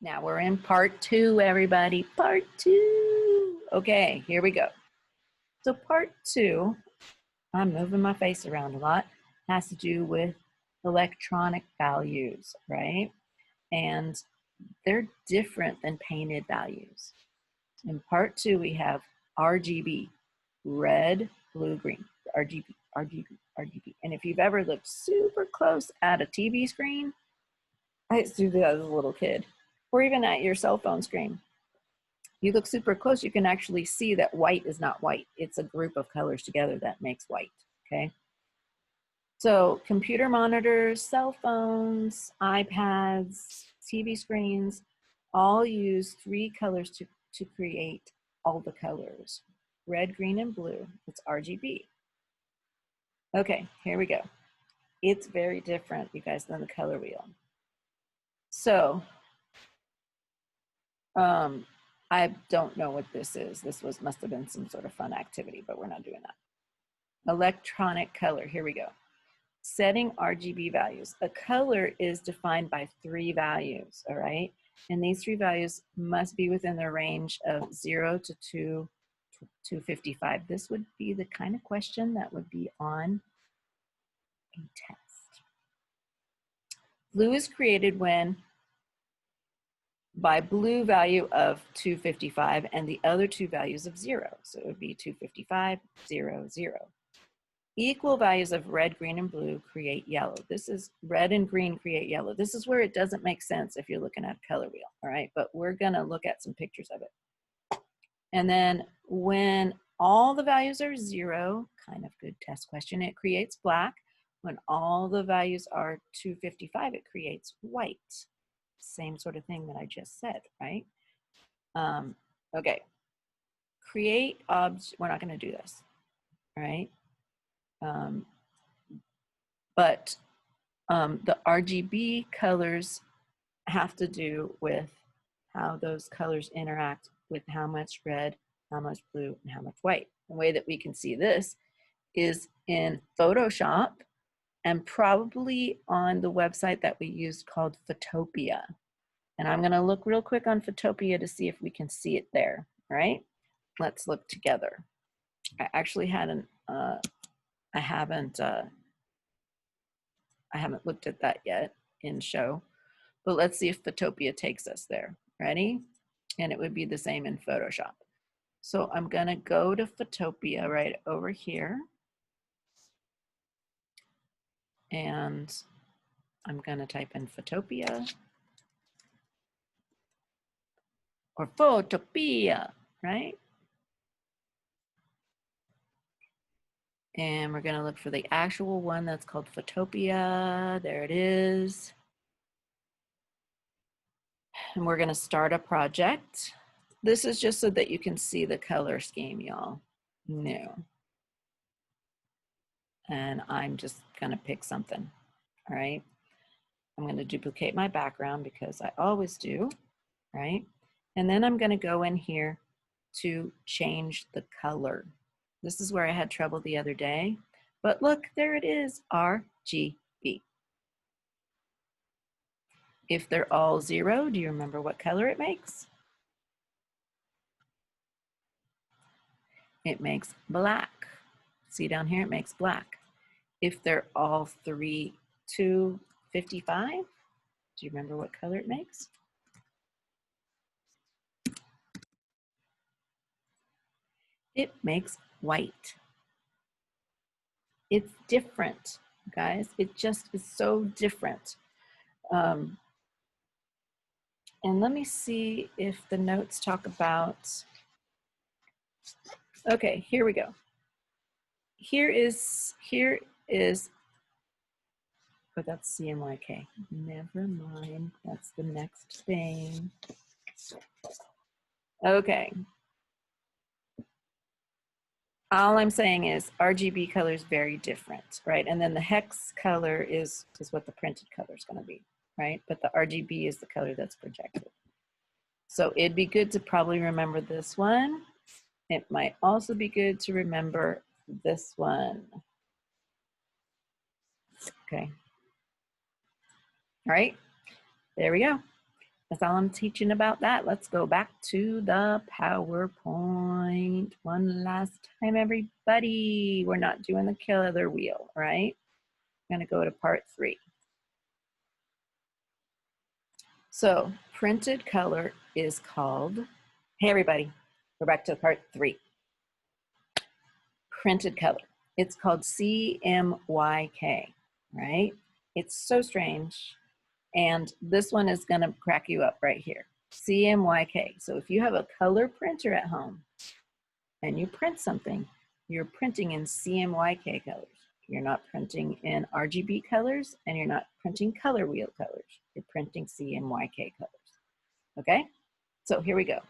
Now we're in part 2, everybody. Part 2. Okay, here we go. So part 2, I'm moving my face around a lot, has to do with electronic values, right? And they're different than painted values. In part 2, we have RGB, red, blue, green, RGB, RGB, RGB. And if you've ever looked super close at a TV screen, I used to do that as a little kid, or even at your cell phone screen. You look super close, you can actually see that white is not white. It's a group of colors together that makes white, okay? So computer monitors, cell phones, iPads, TV screens, all use 3 colors to create all the colors. Red, green, and blue. It's RGB. Okay, here we go. It's very different, you guys, than the color wheel. So, I don't know what this is. This must have been some sort of fun activity, but we're not doing that. Electronic color, here we go. Setting RGB values. A color is defined by 3 values, all right? And these 3 values must be within the range of 0 to 255. This would be the kind of question that would be on a test. Blue is created when by blue value of 255 and the other 2 values of 0. So it would be 255, 0, 0. Equal values of red, green, and blue create yellow. This is red and green create yellow. This is where it doesn't make sense if you're looking at a color wheel, all right? But we're gonna look at some pictures of it. And then when all the values are 0, kind of good test question, it creates black. When all the values are 255, it creates white. Same sort of thing that I just said, right? Okay. Create objects. We're not going to do this, right? But the RGB colors have to do with how those colors interact with how much red, how much blue, and how much white. The way that we can see this is in Photoshop and probably on the website that we used called Photopea. And I'm going to look real quick on Photopea to see if we can see it there, right? Let's look together. I actually hadn't, I haven't looked at that yet in show, but let's see if Photopea takes us there. Ready? And it would be the same in Photoshop. So I'm going to go to Photopea right over here. And I'm going to type in Photopea or Photopea, right? And we're going to look for the actual one that's called Photopea. There it is. And we're going to start a project. This is just so that you can see the color scheme, y'all. New. And I'm just going to pick something. All right. I'm going to duplicate my background because I always do. Right. And then I'm going to go in here to change the color. This is where I had trouble the other day. But look, there it is, RGB. If they're all 0, do you remember what color it makes? It makes black. See down here, it makes black. If they're all 3, 2, 55, do you remember what color it makes? It makes white. It's different, guys. It just is so different. And let me see if the notes talk about, okay, here we go. Here is, oh, that's CMYK. Never mind, that's the next thing. Okay. All I'm saying is RGB color is very different, right? And then the hex color is what the printed color is going to be, right? But the RGB is the color that's projected. So it'd be good to probably remember this one. It might also be good to remember this one. Okay. All right, there we go. That's all I'm teaching about that. Let's go back to the PowerPoint one last time, everybody. We're not doing the color wheel, right? I'm going to go to part 3. So printed color is called, hey everybody, we're back to part 3. Printed color. It's called CMYK, right? It's so strange. And this one is going to crack you up right here. CMYK. So if you have a color printer at home and you print something, you're printing in CMYK colors. You're not printing in RGB colors, and you're not printing color wheel colors. You're printing CMYK colors. Okay? So here we go.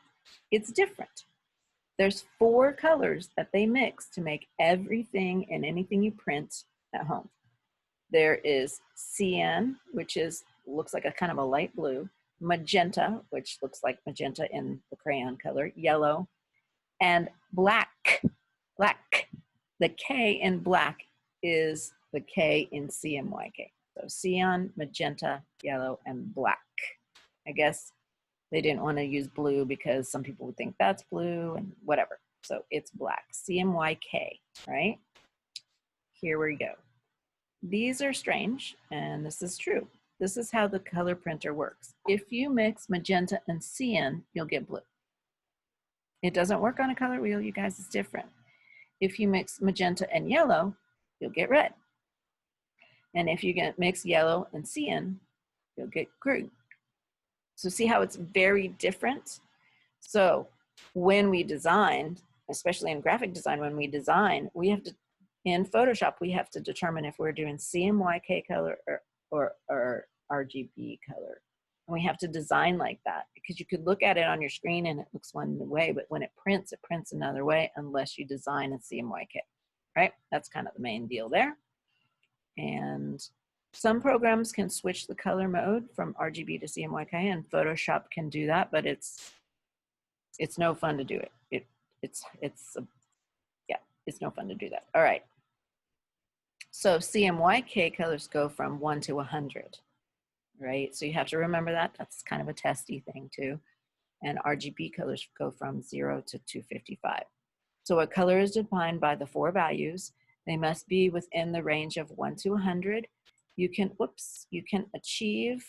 It's different. There's 4 colors that they mix to make everything and anything you print at home. There is cyan, which looks like a kind of a light blue, magenta, which looks like magenta in the crayon color, yellow, and black. Black. The K in black is the K in CMYK. So cyan, magenta, yellow, and black. I guess they didn't want to use blue because some people would think that's blue and whatever. So it's black, CMYK, right? Here we go. These are strange, and this is true. This is how the color printer works. If you mix magenta and cyan, you'll get blue. It doesn't work on a color wheel, you guys, it's different. If you mix magenta and yellow, you'll get red. And if you mix yellow and cyan, you'll get green. So see how it's very different? So when we design, especially in graphic design, when we design, we have to, in Photoshop, we have to determine if we're doing CMYK color or RGB color. And we have to design like that, because you could look at it on your screen and it looks one way, but when it prints another way unless you design in CMYK, right? That's kind of the main deal there. And some programs can switch the color mode from RGB to CMYK, and Photoshop can do that, but it's no fun to do it. It's no fun to do that. All right. So CMYK colors go from 1 to 100, right? So you have to remember that. That's kind of a testy thing too. And RGB colors go from 0 to 255. So a color is defined by the 4 values. They must be within the range of 1 to 100. You can achieve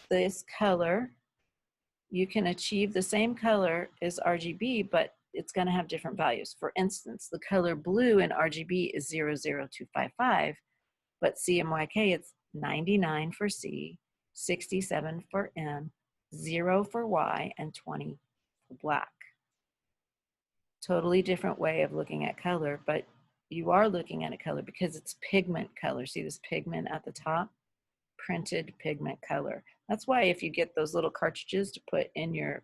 this color. You can achieve the same color as RGB, but it's going to have different values. For instance, the color blue in RGB is 00255, but CMYK it's 99 for C, 67 for M, 0 for Y, and 20 for black. Totally different way of looking at color, but you are looking at a color because it's pigment color. See this pigment at the top? Printed pigment color. That's why if you get those little cartridges to put in your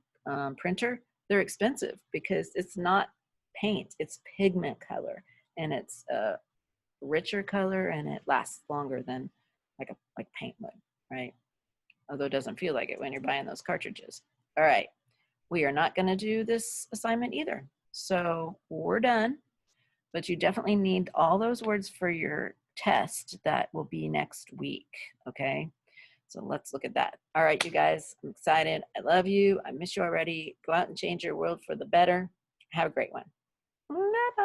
printer, they're expensive, because it's not paint, it's pigment color, and it's a richer color, and it lasts longer than like paint would, right? Although it doesn't feel like it when you're buying those cartridges. All right, we are not going to do this assignment either, so we're done. But you definitely need all those words for your test that will be next week, okay? So let's look at that. All right, you guys, I'm excited. I love you. I miss you already. Go out and change your world for the better. Have a great one. Bye-bye.